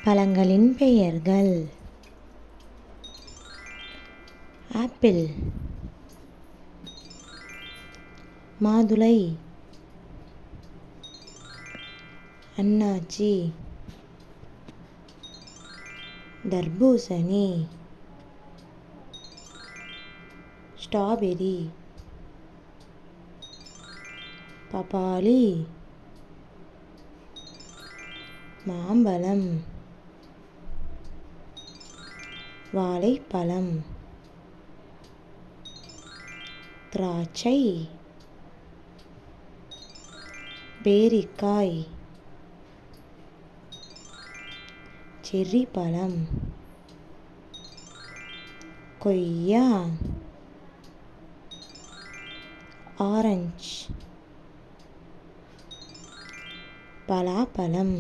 பழங்களின் பெயர்கள்: ஆப்பிள், மாதுளை, அன்னாச்சி, தர்பூசணி, ஸ்ட்ராபெர்ரி, பப்பாளி, மாம்பழம், வாழைப்பழம், திராட்சை, பேரிக்காய், செர்ரி பழம், கொய்யா, ஆரஞ்சு, பலாப்பழம்,